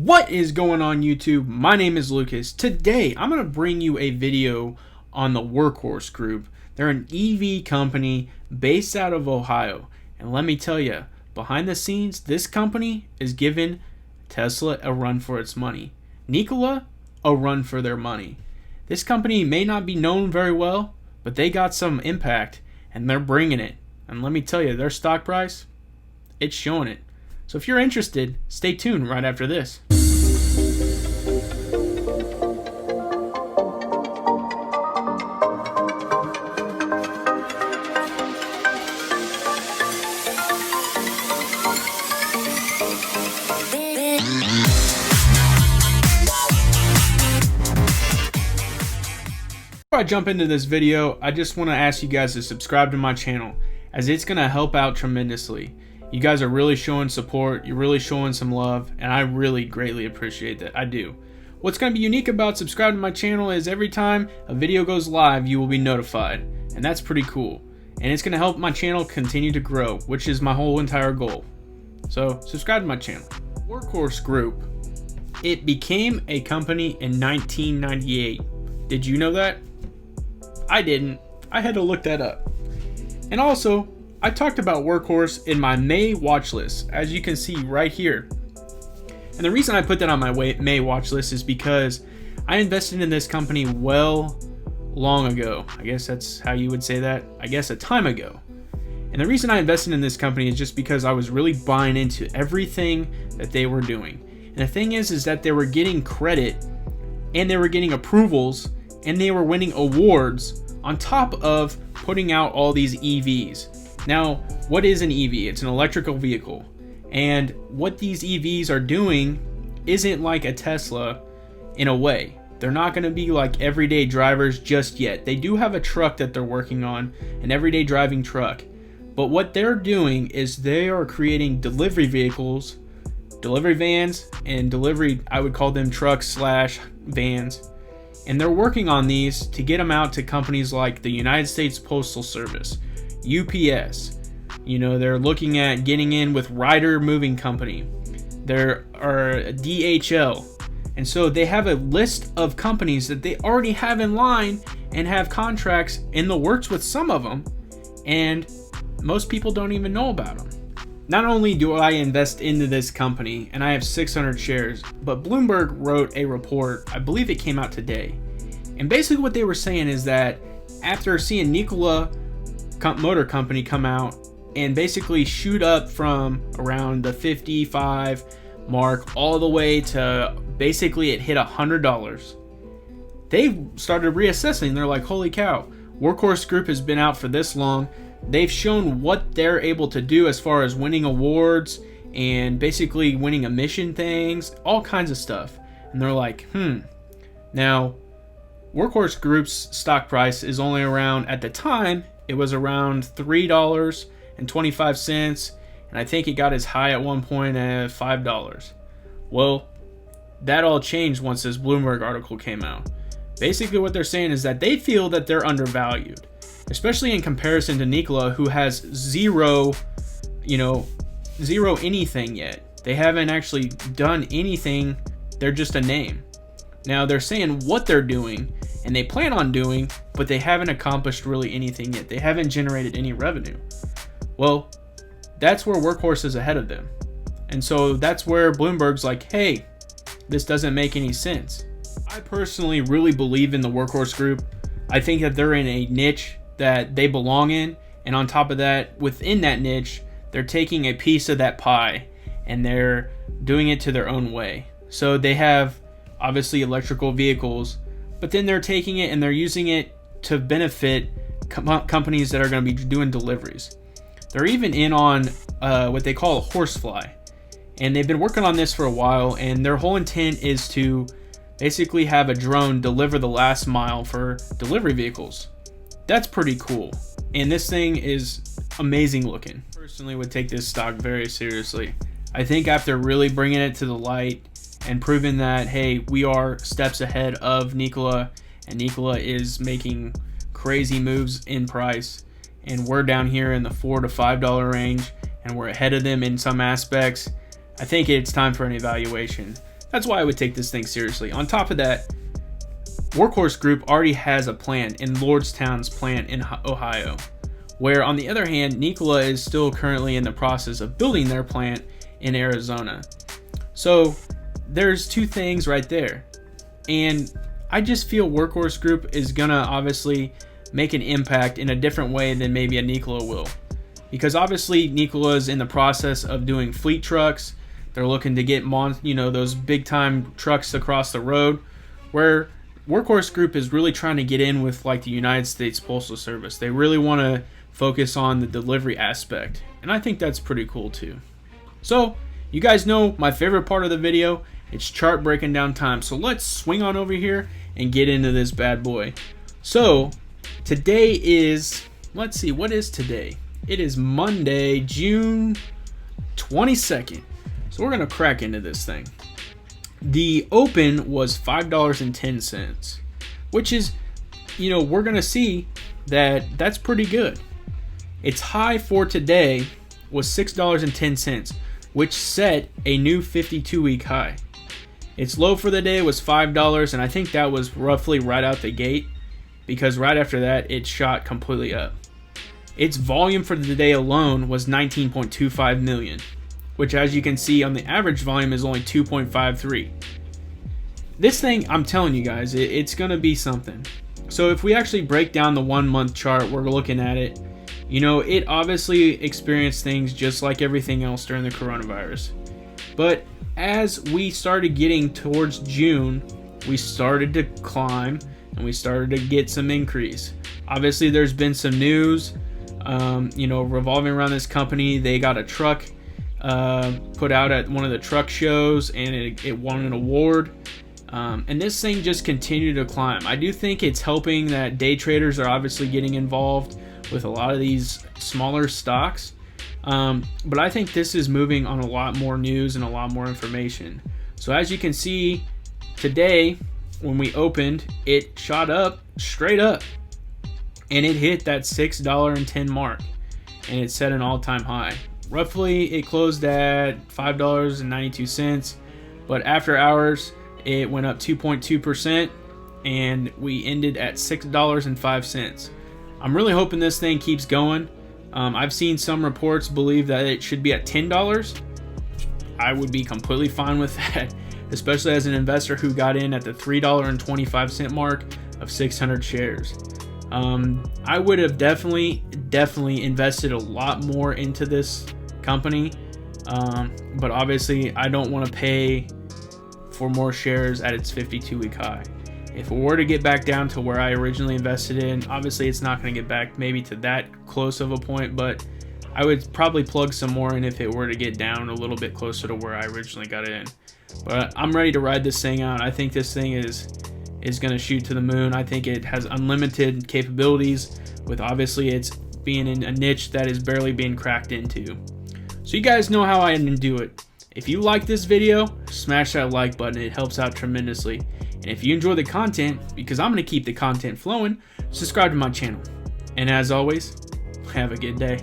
What is going on YouTube? My name is Lucas. Today I'm going to bring you a video on the Workhorse Group. They're an EV company based out of Ohio. And let me tell you, behind the scenes, this company is giving Tesla a run for its money. Nikola, a run for their money. This company may not be known very well, but they got some impact and they're bringing it. And let me tell you, their stock price, it's showing it. So if you're interested, stay tuned right after this. Before I jump into this video, I just want to ask you guys to subscribe to my channel, as it's going to help out tremendously. You guys are really showing support, you're really showing some love, and I really greatly appreciate that. I do. What's going to be unique about subscribing to my channel is every time a video goes live, you will be notified, and that's pretty cool. And it's going to help my channel continue to grow, which is my whole entire goal. So subscribe to my channel. Workhorse Group. It became a company in 1998. Did you know that? I didn't. I had to look that up. And also, I talked about Workhorse in my May watch list, as you can see right here. And the reason I put that on my May watch list is because I invested in this company long ago. I guess that's how you would say that. I guess a time ago. And the reason I invested in this company is just because I was really buying into everything that they were doing. And the thing is that they were getting credit and they were getting approvals and they were winning awards on top of putting out all these EVs. Now, what is an EV? It's an electrical vehicle. And what these EVs are doing isn't like a Tesla in a way. They're not going to be like everyday drivers just yet. They do have a truck that they're working on, an everyday driving truck. But what they're doing is they are creating delivery vehicles, delivery vans, and delivery, I would call them trucks / vans. And they're working on these to get them out to companies like the United States Postal Service, UPS. You know, they're looking at getting in with Ryder Moving Company. There are DHL. And so they have a list of companies that they already have in line and have contracts in the works with some of them. And most people don't even know about them. Not only do I invest into this company, and I have 600 shares, but Bloomberg wrote a report, I believe it came out today. And basically what they were saying is that after seeing Nikola Motor Company come out and basically shoot up from around the 55 mark all the way to basically it hit $100, they started reassessing. They're like, holy cow, Workhorse Group has been out for this long. They've shown what they're able to do as far as winning awards and basically winning emission things, all kinds of stuff. And they're like, Now, Workhorse Group's stock price is only around, at the time, it was around $3.25, and I think it got as high at one point at $5. Well, that all changed once this Bloomberg article came out. Basically what they're saying is that they feel that they're undervalued, especially in comparison to Nikola, who has zero anything yet. They haven't actually done anything. They're just a name. Now they're saying what they're doing and they plan on doing, but they haven't accomplished really anything yet. They haven't generated any revenue. Well, that's where Workhorse is ahead of them. And so that's where Bloomberg's like, hey, this doesn't make any sense. I personally really believe in the Workhorse Group. I think that they're in a niche that they belong in. And on top of that, within that niche, they're taking a piece of that pie and they're doing it to their own way. So they have obviously electrical vehicles, but then they're taking it and they're using it to benefit companies that are going to be doing deliveries. They're even in on what they call a horsefly, and they've been working on this for a while, and their whole intent is to basically have a drone deliver the last mile for delivery vehicles. That's pretty cool, and this thing is amazing looking. I personally would take this stock very seriously. I think after really bringing it to the light and proving that, hey, we are steps ahead of Nikola, and Nikola is making crazy moves in price, and we're down here in the $4 to $5 range, and we're ahead of them in some aspects. I think it's time for an evaluation. That's why I would take this thing seriously. On top of that, Workhorse Group already has a plant in Lordstown's plant in Ohio, where on the other hand, Nikola is still currently in the process of building their plant in Arizona. So there's two things right there. And I just feel Workhorse Group is gonna obviously make an impact in a different way than maybe a Nikola will. Because obviously Nikola is in the process of doing fleet trucks. They're looking to get those big time trucks across the road, where Workhorse Group is really trying to get in with like the United States Postal Service. They really want to focus on the delivery aspect, and I think that's pretty cool too. So you guys know my favorite part of the video, it's chart breaking down time. So let's swing on over here and get into this bad boy. So today is, let's see, what is today? It is Monday, June 22nd. So we're gonna crack into this thing. The open was $5.10, which is, we're gonna see that that's pretty good. Its high for today was $6.10, which set a new 52-week high. Its low for the day was $5, and I think that was roughly right out the gate, because right after that it shot completely up. Its volume for the day alone was 19.25 million, which as you can see on the average volume is only 2.53. This thing, I'm telling you guys, it's going to be something. So if we actually break down the 1 month chart, we're looking at it, it obviously experienced things just like everything else during the coronavirus. But as we started getting towards June, we started to climb and we started to get some increase. Obviously there's been some news, revolving around this company. They got a truck put out at one of the truck shows, and it won an award, and this thing just continued to climb. I do think it's helping that day traders are obviously getting involved with a lot of these smaller stocks, but I think this is moving on a lot more news and a lot more information. So as you can see today, when we opened, it shot up straight up and it hit that $6.10 mark, and it set an all-time high. Roughly, it closed at $5.92, but after hours, it went up 2.2%, and we ended at $6.05. I'm really hoping this thing keeps going. I've seen some reports believe that it should be at $10. I would be completely fine with that, especially as an investor who got in at the $3.25 mark of 600 shares. I would have definitely invested a lot more into this company, but obviously I don't want to pay for more shares at its 52-week high. If it were to get back down to where I originally invested in, obviously it's not going to get back maybe to that close of a point, but I would probably plug some more in if it were to get down a little bit closer to where I originally got it in. But I'm ready to ride this thing out. I think this thing is going to shoot to the moon. I think it has unlimited capabilities, with obviously it's being in a niche that is barely being cracked into. So you guys know how I do it. If you like this video, smash that like button. It helps out tremendously. And if you enjoy the content, because I'm going to keep the content flowing, subscribe to my channel. And as always, have a good day.